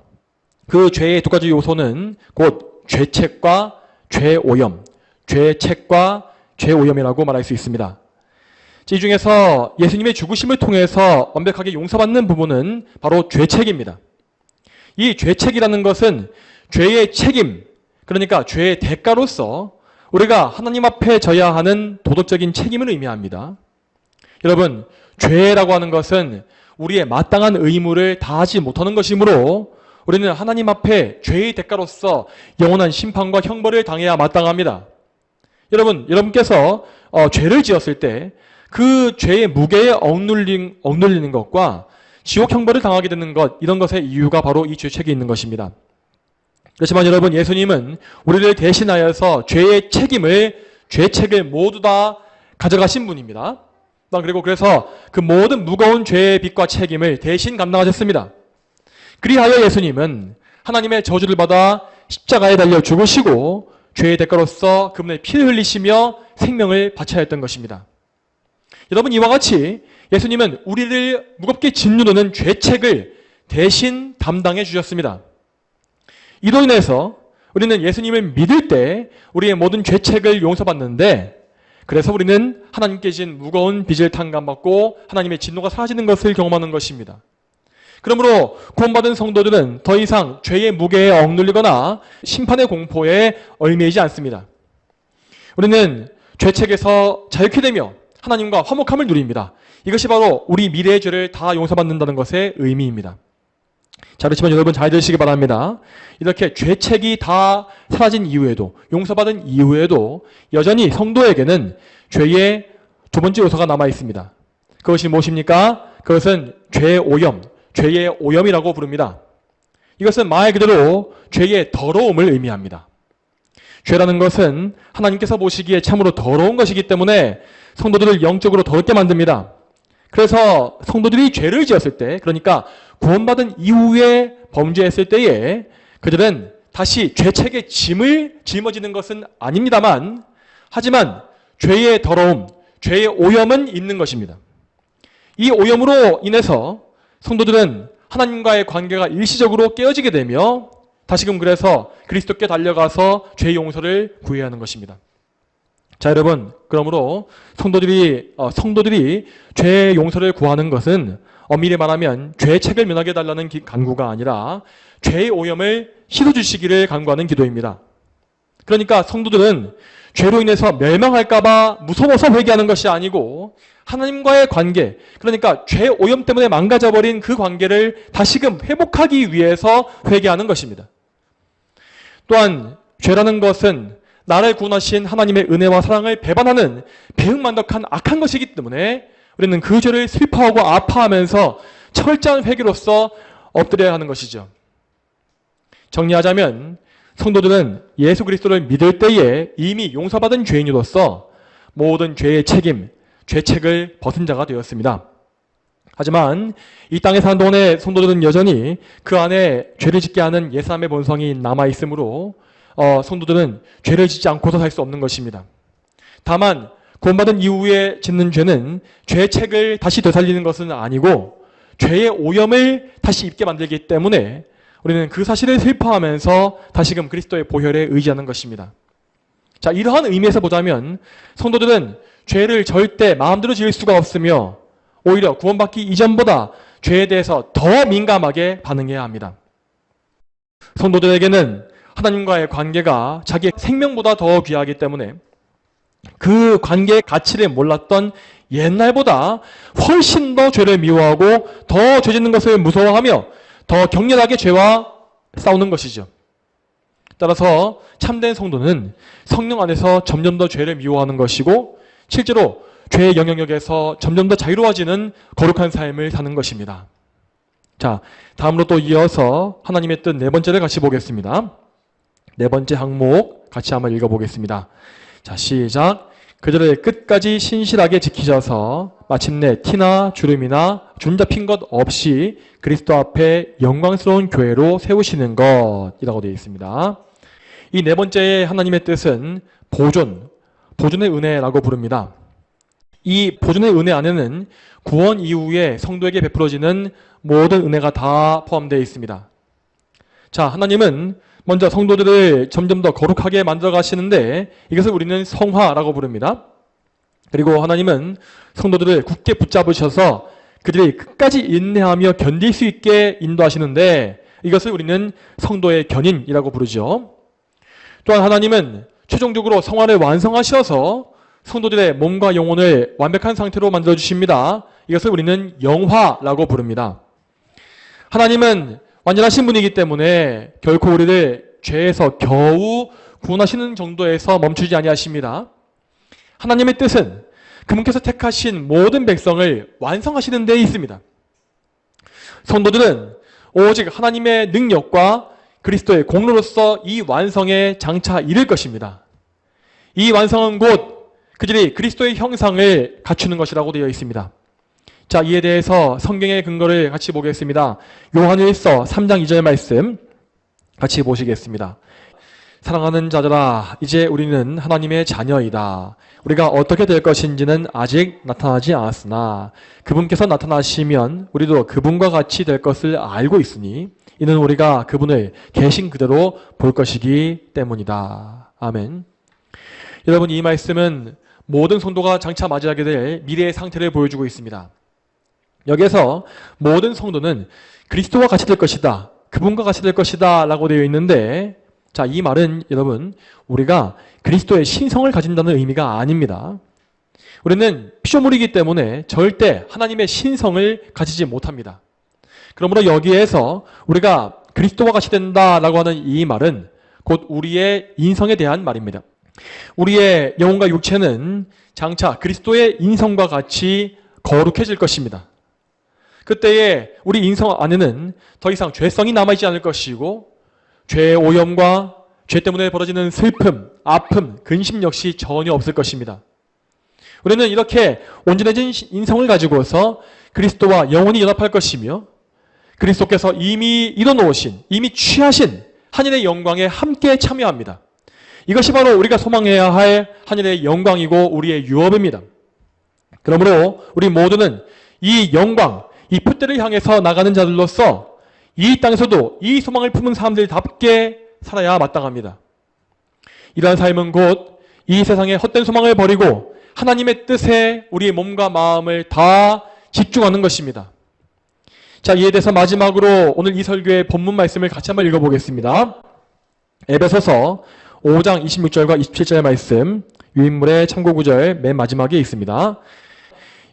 Speaker 1: 그 죄의 두 가지 요소는 곧 죄책과 죄오염, 죄책과 죄오염이라고 말할 수 있습니다. 이 중에서 예수님의 죽으심을 통해서 완벽하게 용서받는 부분은 바로 죄책입니다. 이 죄책이라는 것은 죄의 책임, 그러니까 죄의 대가로서 우리가 하나님 앞에 져야 하는 도덕적인 책임을 의미합니다. 여러분, 죄라고 하는 것은 우리의 마땅한 의무를 다하지 못하는 것이므로 우리는 하나님 앞에 죄의 대가로서 영원한 심판과 형벌을 당해야 마땅합니다. 여러분께서 죄를 지었을 때 그 죄의 무게에 억눌리는 것과 지옥 형벌을 당하게 되는 것, 이런 것의 이유가 바로 이 죄책이 있는 것입니다. 그렇지만 여러분, 예수님은 우리를 대신하여서 죄의 책임을, 죄책을 모두 다 가져가신 분입니다. 그래서 그 모든 무거운 죄의 빚과 책임을 대신 감당하셨습니다. 그리하여 예수님은 하나님의 저주를 받아 십자가에 달려 죽으시고 죄의 대가로서 그분의 피를 흘리시며 생명을 바쳐야 했던 것입니다. 여러분, 이와 같이 예수님은 우리를 무겁게 짓누르는 죄책을 대신 담당해 주셨습니다. 이로 인해서 우리는 예수님을 믿을 때 우리의 모든 죄책을 용서받는데, 그래서 우리는 하나님께 진 무거운 빚을 탕감받고 하나님의 진노가 사라지는 것을 경험하는 것입니다. 그러므로 구원받은 성도들은 더 이상 죄의 무게에 억눌리거나 심판의 공포에 얽매이지 않습니다. 우리는 죄책에서 자유케 되며 하나님과 화목함을 누립니다. 이것이 바로 우리 미래의 죄를 다 용서받는다는 것의 의미입니다. 자, 그렇지만 여러분 잘 들으시기 바랍니다. 이렇게 죄책이 다 사라진 이후에도, 용서받은 이후에도 여전히 성도에게는 죄의 두 번째 요소가 남아 있습니다. 그것이 무엇입니까? 그것은 죄의 오염, 죄의 오염이라고 부릅니다. 이것은 말 그대로 죄의 더러움을 의미합니다. 죄라는 것은 하나님께서 보시기에 참으로 더러운 것이기 때문에 성도들을 영적으로 더럽게 만듭니다. 그래서 성도들이 죄를 지었을 때, 그러니까 구원받은 이후에 범죄했을 때에 그들은 다시 죄책의 짐을 짊어지는 것은 아닙니다만, 하지만 죄의 더러움, 죄의 오염은 있는 것입니다. 이 오염으로 인해서 성도들은 하나님과의 관계가 일시적으로 깨어지게 되며 다시금 그래서 그리스도께 달려가서 죄의 용서를 구해야 하는 것입니다. 자, 여러분, 그러므로 성도들이 죄의 용서를 구하는 것은 엄밀히 말하면 죄의 책을 면하게 해달라는 간구가 아니라 죄의 오염을 씻어주시기를 간구하는 기도입니다. 그러니까 성도들은 죄로 인해서 멸망할까봐 무서워서 회개하는 것이 아니고 하나님과의 관계, 그러니까 죄 오염 때문에 망가져버린 그 관계를 다시금 회복하기 위해서 회개하는 것입니다. 또한 죄라는 것은 나를 구원하신 하나님의 은혜와 사랑을 배반하는 배은만덕한 악한 것이기 때문에 우리는 그 죄를 슬퍼하고 아파하면서 철저한 회개로서 엎드려야 하는 것이죠. 정리하자면 성도들은 예수 그리스도를 믿을 때에 이미 용서받은 죄인으로서 모든 죄의 책임, 죄책을 벗은 자가 되었습니다. 하지만 이 땅에 사는 동안에 성도들은 여전히 그 안에 죄를 짓게 하는 옛사람의 본성이 남아있으므로 성도들은 죄를 짓지 않고서 살 수 없는 것입니다. 다만 구원받은 이후에 짓는 죄는 죄책을 다시 되살리는 것은 아니고 죄의 오염을 다시 입게 만들기 때문에 우리는 그 사실을 슬퍼하면서 다시금 그리스도의 보혈에 의지하는 것입니다. 자, 이러한 의미에서 보자면 성도들은 죄를 절대 마음대로 지을 수가 없으며 오히려 구원받기 이전보다 죄에 대해서 더 민감하게 반응해야 합니다. 성도들에게는 하나님과의 관계가 자기의 생명보다 더 귀하기 때문에 그 관계의 가치를 몰랐던 옛날보다 훨씬 더 죄를 미워하고 더 죄 짓는 것을 무서워하며 더 격렬하게 죄와 싸우는 것이죠. 따라서 참된 성도는 성령 안에서 점점 더 죄를 미워하는 것이고 실제로 죄의 영향력에서 점점 더 자유로워지는 거룩한 삶을 사는 것입니다. 자, 다음으로 또 이어서 하나님의 뜻 네 번째를 같이 보겠습니다. 네 번째 항목 같이 한번 읽어보겠습니다. 자, 시작. 그들을 끝까지 신실하게 지키셔서 마침내 티나 주름이나 준 잡힌 것 없이 그리스도 앞에 영광스러운 교회로 세우시는 것이라고 되어 있습니다. 이 네 번째의 하나님의 뜻은 보존의 은혜라고 부릅니다. 이 보존의 은혜 안에는 구원 이후에 성도에게 베풀어지는 모든 은혜가 다 포함되어 있습니다. 자, 하나님은 먼저 성도들을 점점 더 거룩하게 만들어 가시는데 이것을 우리는 성화라고 부릅니다. 그리고 하나님은 성도들을 굳게 붙잡으셔서 그들이 끝까지 인내하며 견딜 수 있게 인도하시는데 이것을 우리는 성도의 견인이라고 부르죠. 또한 하나님은 최종적으로 성화를 완성하셔서 성도들의 몸과 영혼을 완벽한 상태로 만들어 주십니다. 이것을 우리는 영화라고 부릅니다. 하나님은 완전하신 분이기 때문에 결코 우리를 죄에서 겨우 구원하시는 정도에서 멈추지 아니하십니다. 하나님의 뜻은 그분께서 택하신 모든 백성을 완성하시는 데에 있습니다. 성도들은 오직 하나님의 능력과 그리스도의 공로로서 이 완성에 장차 이를 것입니다. 이 완성은 곧 그들이 그리스도의 형상을 갖추는 것이라고 되어 있습니다. 자, 이에 대해서 성경의 근거를 같이 보겠습니다. 요한일서 3장 2절 말씀 같이 보시겠습니다. 사랑하는 자들아, 이제 우리는 하나님의 자녀이다. 우리가 어떻게 될 것인지는 아직 나타나지 않았으나 그분께서 나타나시면 우리도 그분과 같이 될 것을 알고 있으니 이는 우리가 그분을 계신 그대로 볼 것이기 때문이다. 아멘. 여러분, 이 말씀은 모든 성도가 장차 맞이하게 될 미래의 상태를 보여주고 있습니다. 여기에서 모든 성도는 그리스도와 같이 될 것이다, 그분과 같이 될 것이다 라고 되어 있는데, 자, 이 말은 여러분, 우리가 그리스도의 신성을 가진다는 의미가 아닙니다. 우리는 피조물이기 때문에 절대 하나님의 신성을 가지지 못합니다. 그러므로 여기에서 우리가 그리스도와 같이 된다라고 하는 이 말은 곧 우리의 인성에 대한 말입니다. 우리의 영혼과 육체는 장차 그리스도의 인성과 같이 거룩해질 것입니다. 그때에 우리 인성 안에는 더 이상 죄성이 남아있지 않을 것이고, 죄의 오염과 죄 때문에 벌어지는 슬픔, 아픔, 근심 역시 전혀 없을 것입니다. 우리는 이렇게 온전해진 인성을 가지고서 그리스도와 영원히 연합할 것이며, 그리스도께서 이미 이뤄놓으신, 이미 취하신 하늘의 영광에 함께 참여합니다. 이것이 바로 우리가 소망해야 할 하늘의 영광이고 우리의 유업입니다. 그러므로 우리 모두는 이 영광, 이 풋대를 향해서 나가는 자들로서 이 땅에서도 이 소망을 품은 사람들답게 살아야 마땅합니다. 이러한 삶은 곧 이 세상의 헛된 소망을 버리고 하나님의 뜻에 우리의 몸과 마음을 다 집중하는 것입니다. 자, 이에 대해서 마지막으로 오늘 이 설교의 본문 말씀을 같이 한번 읽어보겠습니다. 에베소서 5장 26절과 27절 말씀, 유인물의 참고 구절 맨 마지막에 있습니다.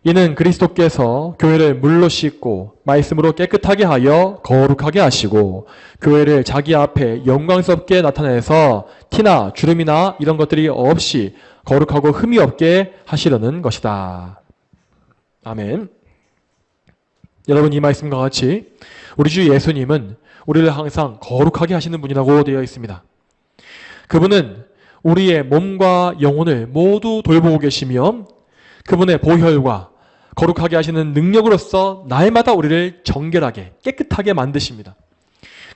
Speaker 1: 이는 그리스도께서 교회를 물로 씻고 말씀으로 깨끗하게 하여 거룩하게 하시고 교회를 자기 앞에 영광스럽게 나타내서 티나 주름이나 이런 것들이 없이 거룩하고 흠이 없게 하시려는 것이다. 아멘. 여러분, 이 말씀과 같이 우리 주 예수님은 우리를 항상 거룩하게 하시는 분이라고 되어 있습니다. 그분은 우리의 몸과 영혼을 모두 돌보고 계시며 그분의 보혈과 거룩하게 하시는 능력으로서 날마다 우리를 정결하게 깨끗하게 만드십니다.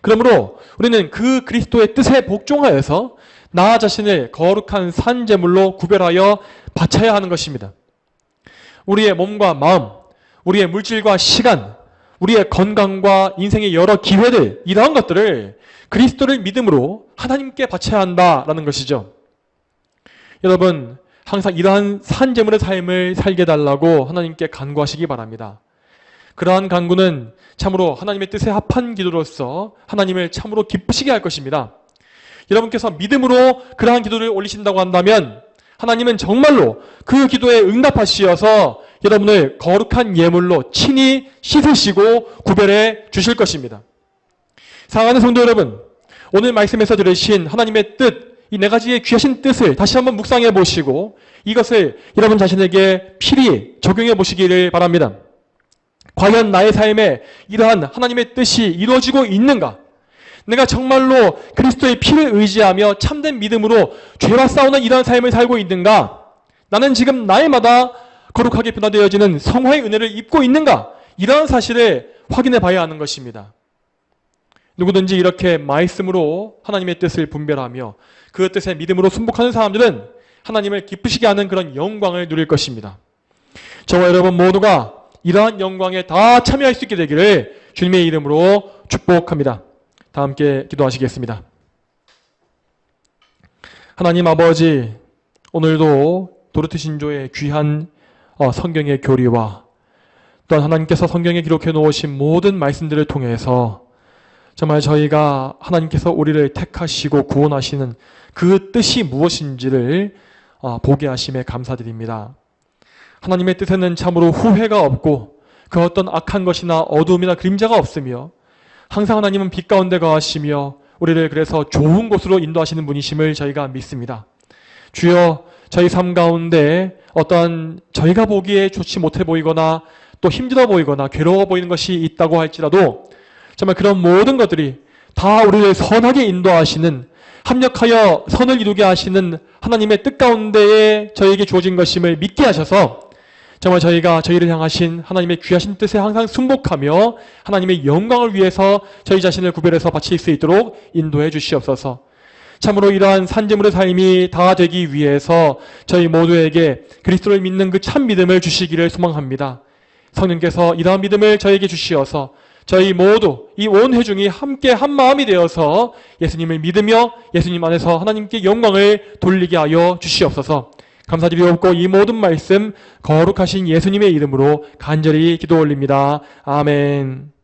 Speaker 1: 그러므로 우리는 그 그리스도의 뜻에 복종하여서 나 자신을 거룩한 산제물로 구별하여 바쳐야 하는 것입니다. 우리의 몸과 마음, 우리의 물질과 시간, 우리의 건강과 인생의 여러 기회들, 이러한 것들을 그리스도를 믿음으로 하나님께 바쳐야 한다라는 것이죠. 여러분, 항상 이러한 산제물의 삶을 살게 해달라고 하나님께 간구하시기 바랍니다. 그러한 간구는 참으로 하나님의 뜻에 합한 기도로서 하나님을 참으로 기쁘시게 할 것입니다. 여러분께서 믿음으로 그러한 기도를 올리신다고 한다면 하나님은 정말로 그 기도에 응답하시어서 여러분을 거룩한 예물로 친히 씻으시고 구별해 주실 것입니다. 사랑하는 성도 여러분, 오늘 말씀에서 들으신 하나님의 뜻, 이 네 가지의 귀하신 뜻을 다시 한번 묵상해 보시고 이것을 여러분 자신에게 필히 적용해 보시기를 바랍니다. 과연 나의 삶에 이러한 하나님의 뜻이 이루어지고 있는가? 내가 정말로 그리스도의 피를 의지하며 참된 믿음으로 죄와 싸우는 이러한 삶을 살고 있는가? 나는 지금 날마다 거룩하게 변화되어지는 성화의 은혜를 입고 있는가? 이러한 사실을 확인해 봐야 하는 것입니다. 누구든지 이렇게 말씀으로 하나님의 뜻을 분별하며 그 뜻에 믿음으로 순복하는 사람들은 하나님을 기쁘시게 하는 그런 영광을 누릴 것입니다. 저와 여러분 모두가 이러한 영광에 다 참여할 수 있게 되기를 주님의 이름으로 축복합니다. 다 함께 기도하시겠습니다. 하나님 아버지, 오늘도 도르트 신조의 귀한 성경의 교리와 또한 하나님께서 성경에 기록해 놓으신 모든 말씀들을 통해서 정말 저희가 하나님께서 우리를 택하시고 구원하시는 그 뜻이 무엇인지를 보게 하심에 감사드립니다. 하나님의 뜻에는 참으로 후회가 없고 그 어떤 악한 것이나 어두움이나 그림자가 없으며 항상 하나님은 빛 가운데 거하시며 우리를 그래서 좋은 곳으로 인도하시는 분이심을 저희가 믿습니다. 주여, 저희 삶 가운데 어떠한 저희가 보기에 좋지 못해 보이거나 또 힘들어 보이거나 괴로워 보이는 것이 있다고 할지라도 정말 그런 모든 것들이 다 우리를 선하게 인도하시는, 합력하여 선을 이루게 하시는 하나님의 뜻 가운데에 저희에게 주어진 것임을 믿게 하셔서 정말 저희가 저희를 향하신 하나님의 귀하신 뜻에 항상 순복하며 하나님의 영광을 위해서 저희 자신을 구별해서 바칠 수 있도록 인도해 주시옵소서. 참으로 이러한 산제물의 삶이 다 되기 위해서 저희 모두에게 그리스도를 믿는 그 참 믿음을 주시기를 소망합니다. 성령께서 이러한 믿음을 저에게 주시어서 저희 모두 이 온 회중이 함께 한 마음이 되어서 예수님을 믿으며 예수님 안에서 하나님께 영광을 돌리게 하여 주시옵소서. 감사드리옵고 이 모든 말씀 거룩하신 예수님의 이름으로 간절히 기도 올립니다. 아멘.